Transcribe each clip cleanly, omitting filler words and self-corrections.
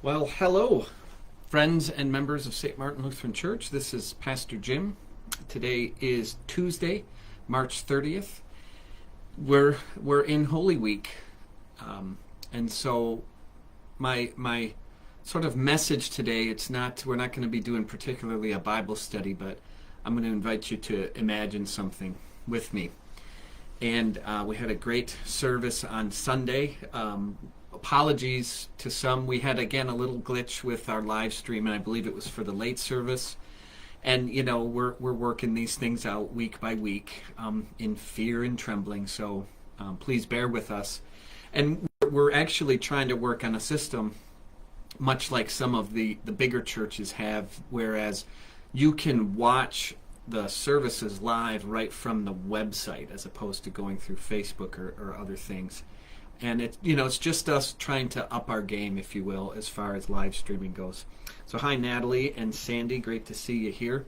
Well, hello, friends and members of St. Martin Lutheran Church. This is Pastor Jim. Today is Tuesday, March 30th. We're in Holy Week, and so my sort of message today. We're not going to be doing particularly a Bible study, but I'm going to invite you to imagine something with me. And we had a great service on Sunday. Apologies to some. We had, again, a little glitch with our live stream, and I believe it was for the late service. And, we're working these things out week by week in fear and trembling, so please bear with us. And we're actually trying to work on a system much like some of the bigger churches have, whereas you can watch the services live right from the website as opposed to going through Facebook or other things. And it's just us trying to up our game, if you will, as far as live streaming goes. So hi, Natalie and Sandy. Great to see you here.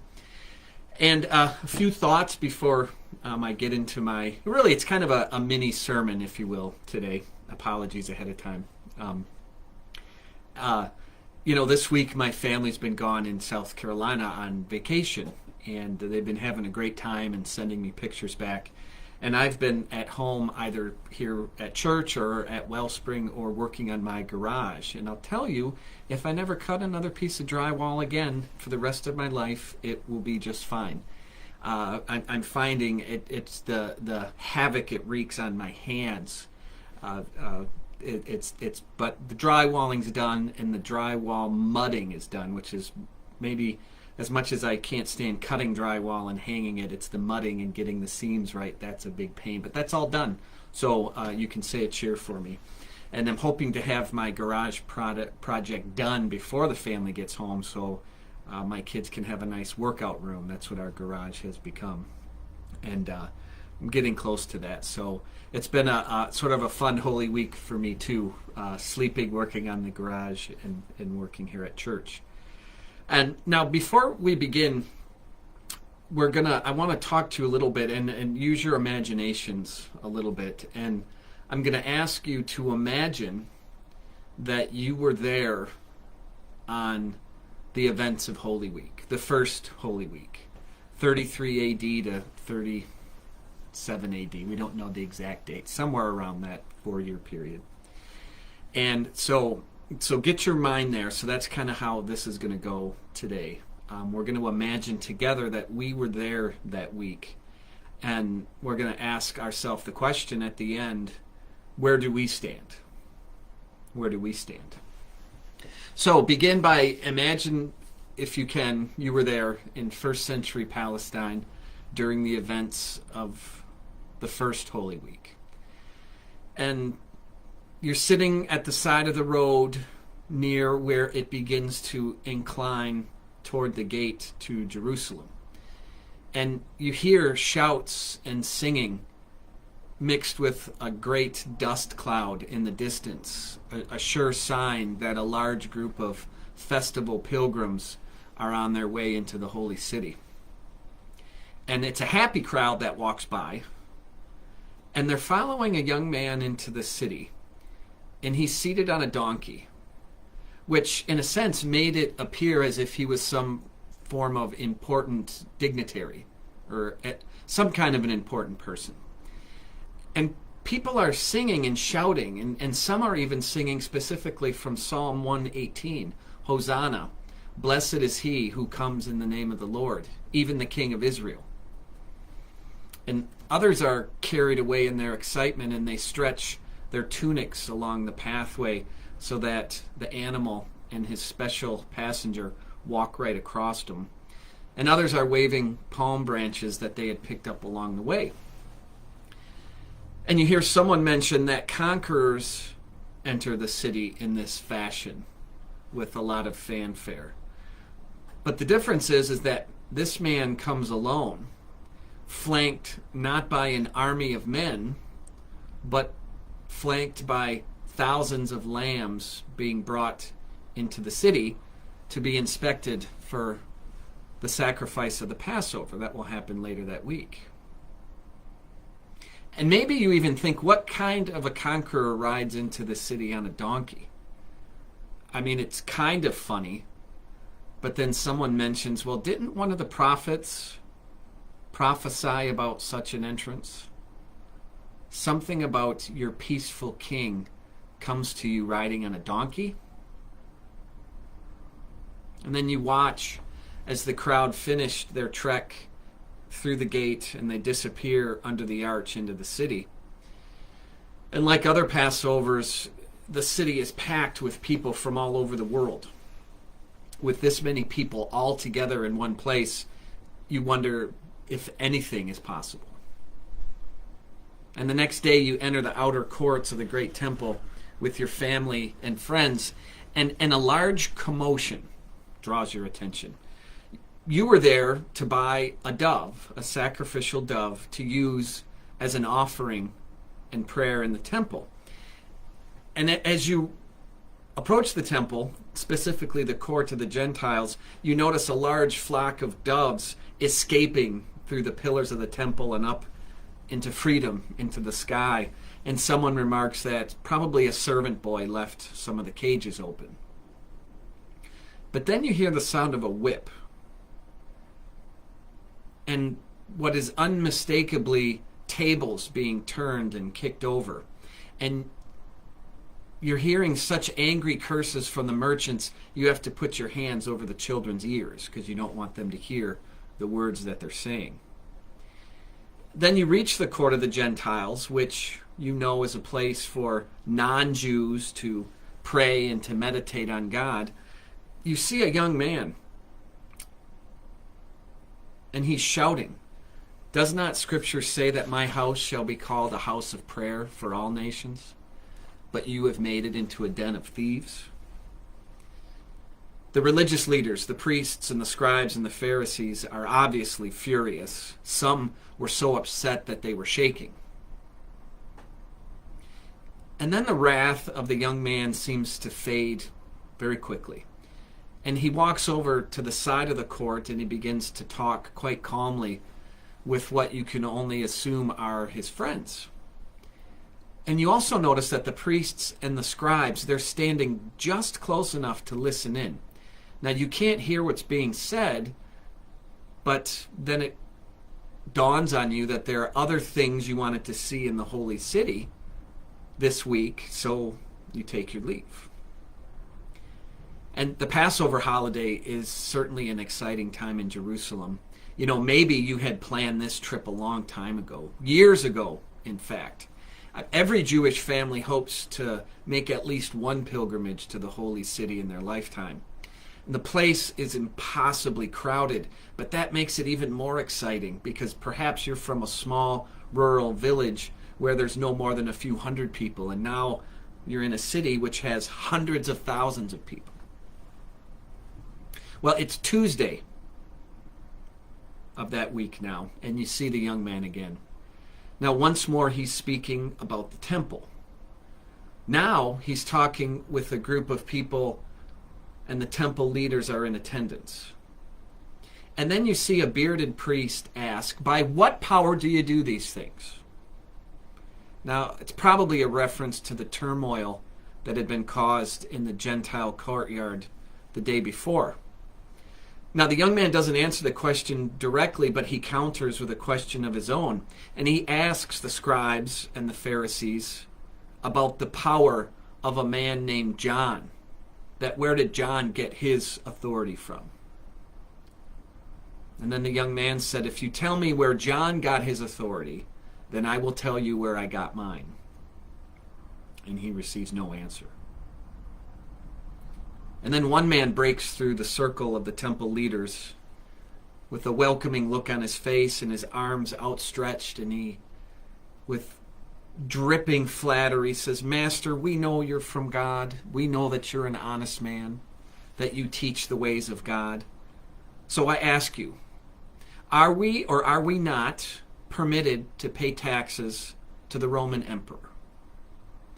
And a few thoughts before I get into really, it's kind of a mini sermon, if you will, today. Apologies ahead of time. This week my family's been gone in South Carolina on vacation, and they've been having a great time and sending me pictures back. And I've been at home, either here at church or at Wellspring, or working on my garage. And I'll tell you, if I never cut another piece of drywall again for the rest of my life, it will be just fine. I'm finding it's the havoc it wreaks on my hands. But the drywalling's done, and the drywall mudding is done, which is maybe, as much as I can't stand cutting drywall and hanging it, it's the mudding and getting the seams right. That's a big pain, but that's all done. So you can say a cheer for me. And I'm hoping to have my garage project done before the family gets home, so my kids can have a nice workout room. That's what our garage has become. And I'm getting close to that. So it's been a sort of a fun Holy Week for me too, sleeping, working on the garage, and working here at church. And now, before we begin, I want to talk to you a little bit and use your imaginations a little bit. And I'm going to ask you to imagine that you were there on the events of Holy Week, the first Holy Week, 33 AD to 37 AD. We don't know the exact date, somewhere around that 4-year period. And so get your mind there. So that's kind of how this is going to go today. We're going to imagine together that we were there that week. And we're going to ask ourselves the question at the end, where do we stand? Where do we stand? So begin by imagine, if you can, you were there in first century Palestine during the events of the first Holy Week. And you're sitting at the side of the road near where it begins to incline toward the gate to Jerusalem. And you hear shouts and singing mixed with a great dust cloud in the distance, a sure sign that a large group of festival pilgrims are on their way into the holy city. And it's a happy crowd that walks by, and they're following a young man into the city. And he's seated on a donkey, which in a sense made it appear as if he was some form of important dignitary or some kind of an important person. And people are singing and shouting, and some are even singing specifically from Psalm 118, Hosanna, blessed is he who comes in the name of the Lord, even the King of Israel. And others are carried away in their excitement, and they stretch their tunics along the pathway so that the animal and his special passenger walk right across them. And others are waving palm branches that they had picked up along the way. And you hear someone mention that conquerors enter the city in this fashion with a lot of fanfare. But the difference is that this man comes alone, flanked not by an army of men, but flanked by thousands of lambs being brought into the city to be inspected for the sacrifice of the Passover that will happen later that week. And maybe you even think, what kind of a conqueror rides into the city on a donkey? I mean, it's kind of funny, but then someone mentions, well, didn't one of the prophets prophesy about such an entrance? Something about your peaceful king comes to you riding on a donkey. And then you watch as the crowd finished their trek through the gate and they disappear under the arch into the city. And like other Passovers, the city is packed with people from all over the world. With this many people all together in one place, you wonder if anything is possible. And the next day you enter the outer courts of the great temple with your family and friends, and a large commotion draws your attention. You were there to buy a dove, a sacrificial dove, to use as an offering and prayer in the temple. And as you approach the temple, specifically the court of the Gentiles, you notice a large flock of doves escaping through the pillars of the temple and up into freedom, into the sky. And someone remarks that probably a servant boy left some of the cages open. But then you hear the sound of a whip. And what is unmistakably tables being turned and kicked over. And you're hearing such angry curses from the merchants, you have to put your hands over the children's ears because you don't want them to hear the words that they're saying. Then you reach the court of the Gentiles, which you know is a place for non-Jews to pray and to meditate on God. You see a young man, and he's shouting, "Does not Scripture say that my house shall be called a house of prayer for all nations? But you have made it into a den of thieves." The religious leaders, the priests and the scribes and the Pharisees, are obviously furious. Some were so upset that they were shaking. And then the wrath of the young man seems to fade very quickly. And he walks over to the side of the court and he begins to talk quite calmly with what you can only assume are his friends. And you also notice that the priests and the scribes, they're standing just close enough to listen in. Now, you can't hear what's being said, but then it dawns on you that there are other things you wanted to see in the holy city this week, so you take your leave. And the Passover holiday is certainly an exciting time in Jerusalem. You know, maybe you had planned this trip a long time ago, years ago, in fact. Every Jewish family hopes to make at least one pilgrimage to the holy city in their lifetime. The place is impossibly crowded, but that makes it even more exciting because perhaps you're from a small rural village where there's no more than a few hundred people, and now you're in a city which has hundreds of thousands of people. Well, it's Tuesday of that week now, and you see the young man again. Now, once more, he's speaking about the temple. Now, he's talking with a group of people, and the temple leaders are in attendance. And then you see a bearded priest ask, "By what power do you do these things?" Now, it's probably a reference to the turmoil that had been caused in the Gentile courtyard the day before. Now, the young man doesn't answer the question directly, but he counters with a question of his own. And he asks the scribes and the Pharisees about the power of a man named John. That where did John get his authority from? And then the young man said, "If you tell me where John got his authority, then I will tell you where I got mine." And he receives no answer. And then one man breaks through the circle of the temple leaders with a welcoming look on his face and his arms outstretched, and he, with dripping flattery, says, "Master, we know you're from God. We know that you're an honest man, that you teach the ways of God. So I ask you, are we or are we not permitted to pay taxes to the Roman emperor?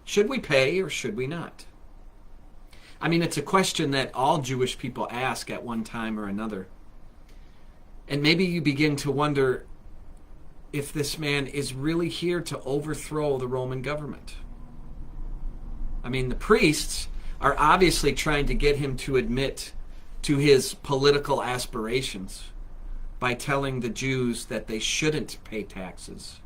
Should we pay or should we not?" I mean, it's a question that all Jewish people ask at one time or another. And maybe you begin to wonder if this man is really here to overthrow the Roman government. I mean, the priests are obviously trying to get him to admit to his political aspirations by telling the Jews that they shouldn't pay taxes.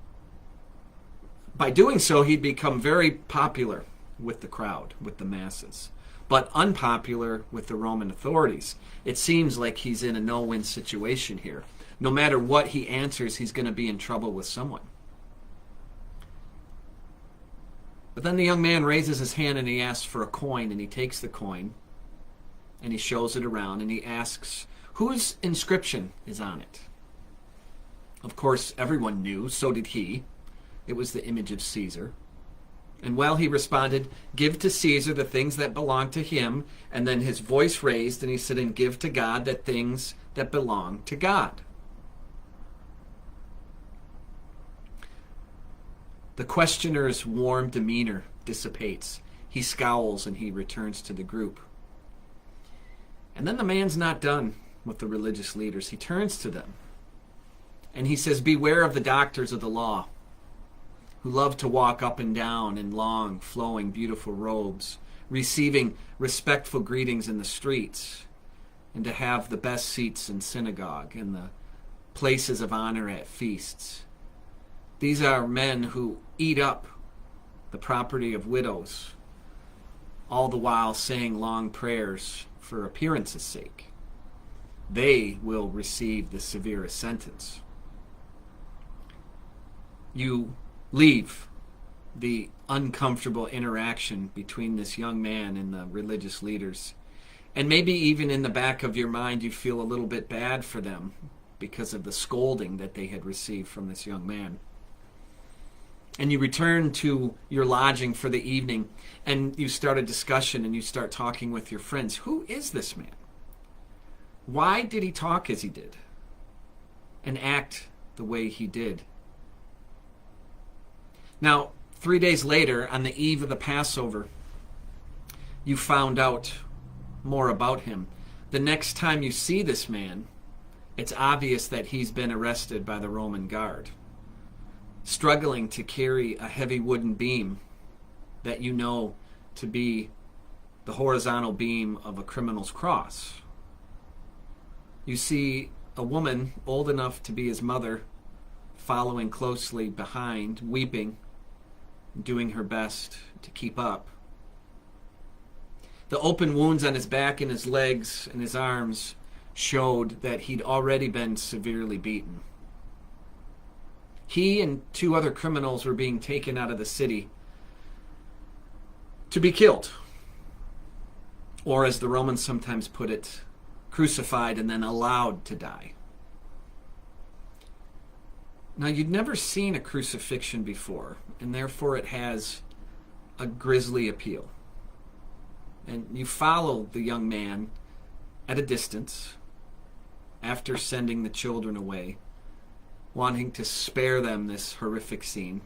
By doing so, he'd become very popular with the crowd, with the masses, but unpopular with the Roman authorities. It seems like he's in a no-win situation here. No matter what he answers, he's going to be in trouble with someone. But then the young man raises his hand and he asks for a coin, and he takes the coin and he shows it around and he asks whose inscription is on it. Of course, everyone knew, so did he. It was the image of Caesar. And well, he responded, "Give to Caesar the things that belong to him." And then his voice raised and he said, "And give to God the things that belong to God." The questioner's warm demeanor dissipates. He scowls and he returns to the group. And then the man's not done with the religious leaders. He turns to them and he says, "Beware of the doctors of the law, who love to walk up and down in long, flowing, beautiful robes, receiving respectful greetings in the streets, and to have the best seats in synagogue and the places of honor at feasts. These are men who eat up the property of widows, all the while saying long prayers for appearance's sake. They will receive the severest sentence." You leave the uncomfortable interaction between this young man and the religious leaders. And maybe even in the back of your mind you feel a little bit bad for them because of the scolding that they had received from this young man. And you return to your lodging for the evening and you start a discussion and you start talking with your friends. Who is this man? Why did he talk as he did and act the way he did? Now, 3 days later, on the eve of the Passover, you found out more about him. The next time you see this man, it's obvious that he's been arrested by the Roman guard, struggling to carry a heavy wooden beam that you know to be the horizontal beam of a criminal's cross. You see a woman old enough to be his mother following closely behind, weeping, doing her best to keep up. The open wounds on his back and his legs and his arms showed that he'd already been severely beaten. He and 2 other criminals were being taken out of the city to be killed, or as the Romans sometimes put it, crucified and then allowed to die. Now, you'd never seen a crucifixion before, and therefore it has a grisly appeal. And you follow the young man at a distance after sending the children away, wanting to spare them this horrific scene.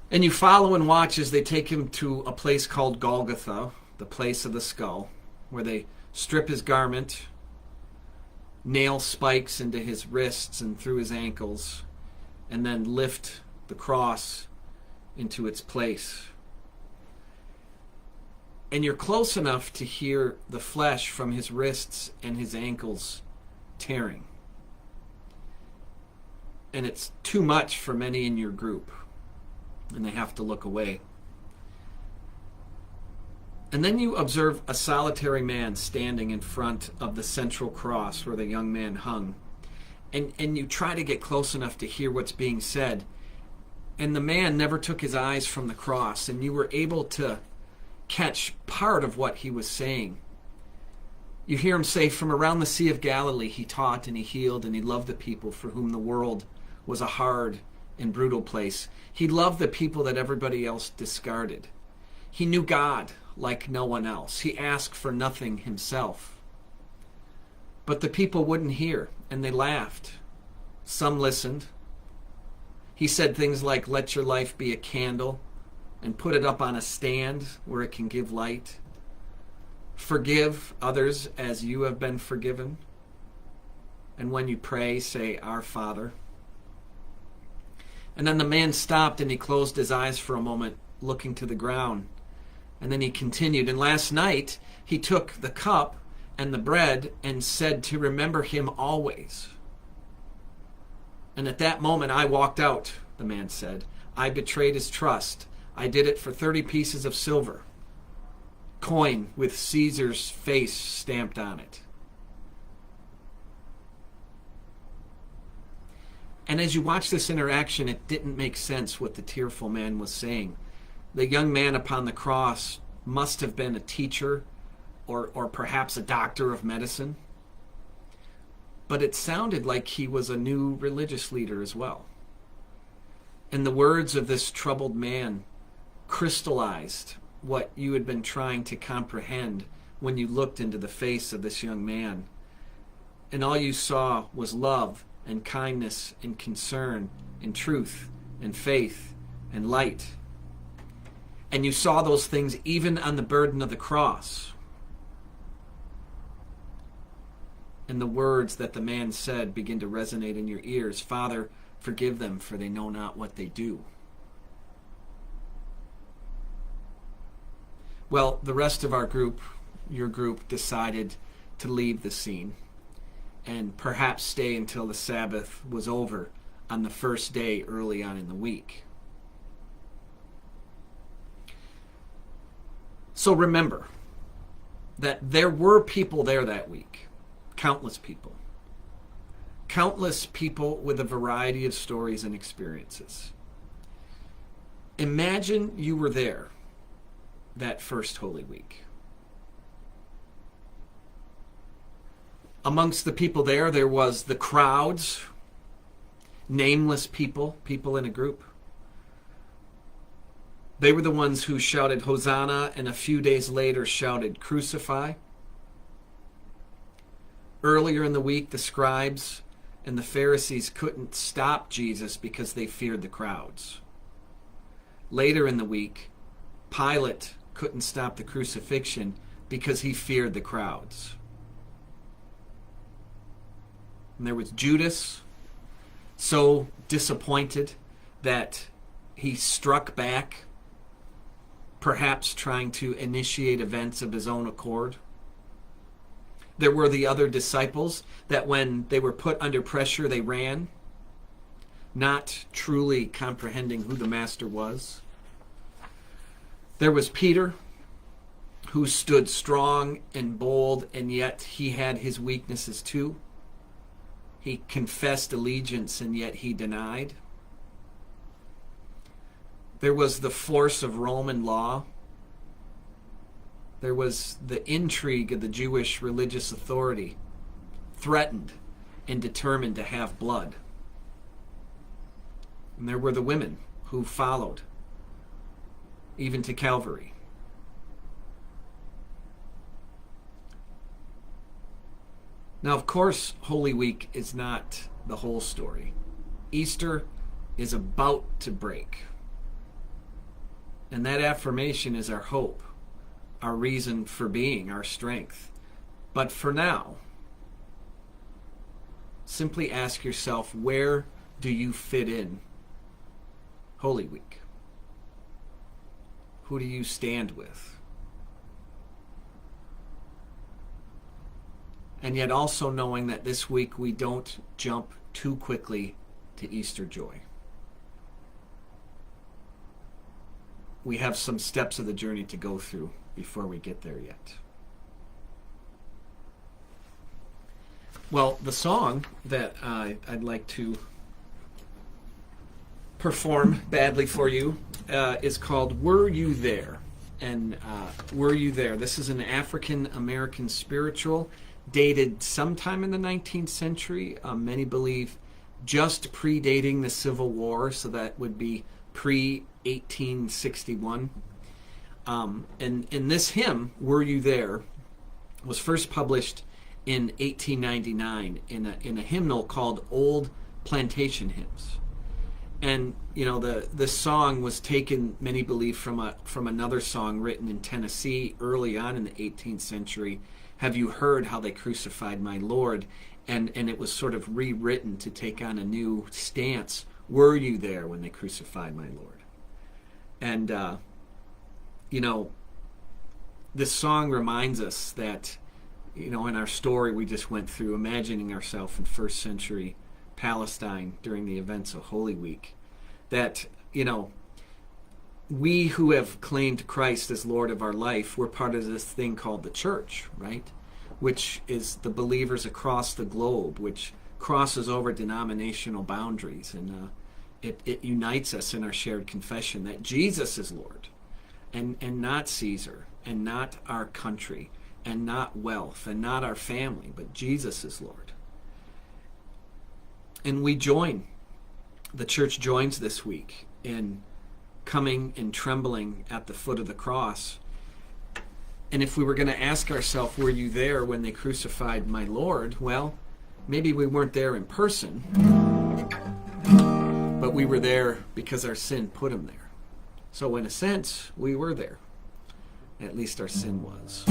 And you follow and watch as they take him to a place called Golgotha, the place of the skull, where they strip his garment, nail spikes into his wrists and through his ankles, and then lift the cross into its place. And you're close enough to hear the flesh from his wrists and his ankles tearing. And it's too much for many in your group, and they have to look away. And then you observe a solitary man standing in front of the central cross where the young man hung. And you try to get close enough to hear what's being said. And the man never took his eyes from the cross, and you were able to catch part of what he was saying. You hear him say, "From around the Sea of Galilee he taught and he healed and he loved the people for whom the world was a hard and brutal place. He loved the people that everybody else discarded. He knew God like no one else. He asked for nothing himself." But the people wouldn't hear, and they laughed. Some listened. He said things like, "Let your life be a candle and put it up on a stand where it can give light. Forgive others as you have been forgiven. And when you pray, say, Our Father." And then the man stopped and he closed his eyes for a moment, looking to the ground. And then he continued, and last night he took the cup and the bread and said to remember him always. And at that moment I walked out, the man said. I betrayed his trust. I did it for 30 pieces of silver, coin with Caesar's face stamped on it. And as you watch this interaction, it didn't make sense what the tearful man was saying. The young man upon the cross must have been a teacher or perhaps a doctor of medicine. But it sounded like he was a new religious leader as well. And the words of this troubled man crystallized what you had been trying to comprehend when you looked into the face of this young man. And all you saw was love and kindness and concern and truth and faith and light. And you saw those things even on the burden of the cross. And the words that the man said begin to resonate in your ears. Father, forgive them, for they know not what they do. Well, the rest of our group, your group, decided to leave the scene and perhaps stay until the Sabbath was over on the first day early on in the week. So remember that there were people there that week, countless people. Countless people with a variety of stories and experiences. Imagine you were there that first Holy Week. Amongst the people there was the crowds, nameless people in a group. They were the ones who shouted Hosanna and a few days later shouted Crucify. Earlier in the week, the scribes and the Pharisees couldn't stop Jesus because they feared the crowds. Later in the week, Pilate couldn't stop the crucifixion because he feared the crowds. And there was Judas, so disappointed that he struck back, perhaps trying to initiate events of his own accord. There were the other disciples that when they were put under pressure, they ran, not truly comprehending who the master was. There was Peter, who stood strong and bold, and yet he had his weaknesses too. He confessed allegiance, and yet he denied. There was the force of Roman law. There was the intrigue of the Jewish religious authority, threatened and determined to have blood. And there were the women who followed, even to Calvary. Now, of course, Holy Week is not the whole story. Easter is about to break. And that affirmation is our hope, our reason for being, our strength. But for now, simply ask yourself, where do you fit in Holy Week? Who do you stand with? And yet also knowing that this week we don't jump too quickly to Easter joy. We have some steps of the journey to go through before we get there yet. Well, the song that I'd like to perform badly for you is called Were You There? And Were You There? This is an African-American spiritual dated sometime in the 19th century. Many believe just predating the Civil War, so that would be pre-1861. And this hymn, Were You There, was first published in 1899 in a hymnal called Old Plantation Hymns. And you know, the song was taken, many believe, from another song written in Tennessee early on in the 18th century. Have you heard how they crucified my Lord? And it was sort of rewritten to take on a new stance. Were you there when they crucified my Lord? And you know, this song reminds us that, in our story we just went through, imagining ourselves in first century Palestine during the events of Holy Week, that, we who have claimed Christ as Lord of our life, we're part of this thing called the church, right? Which is the believers across the globe, which crosses over denominational boundaries, and it unites us in our shared confession that Jesus is Lord, and not Caesar, and not our country, and not wealth, and not our family, but Jesus is Lord. And the church joins this week in coming and trembling at the foot of the cross. And if we were going to ask ourselves, were you there when they crucified my Lord? Well, maybe we weren't there in person, but we were there because our sin put him there. So in a sense, we were there. At least our sin was.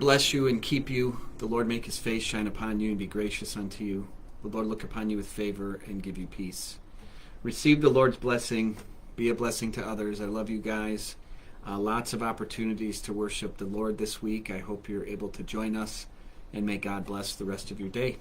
Bless you and keep you. The Lord make his face shine upon you and be gracious unto you. The Lord look upon you with favor and give you peace. Receive the Lord's blessing. Be a blessing to others. I love you guys. Lots of opportunities to worship the Lord this week. I hope you're able to join us, and may God bless the rest of your day.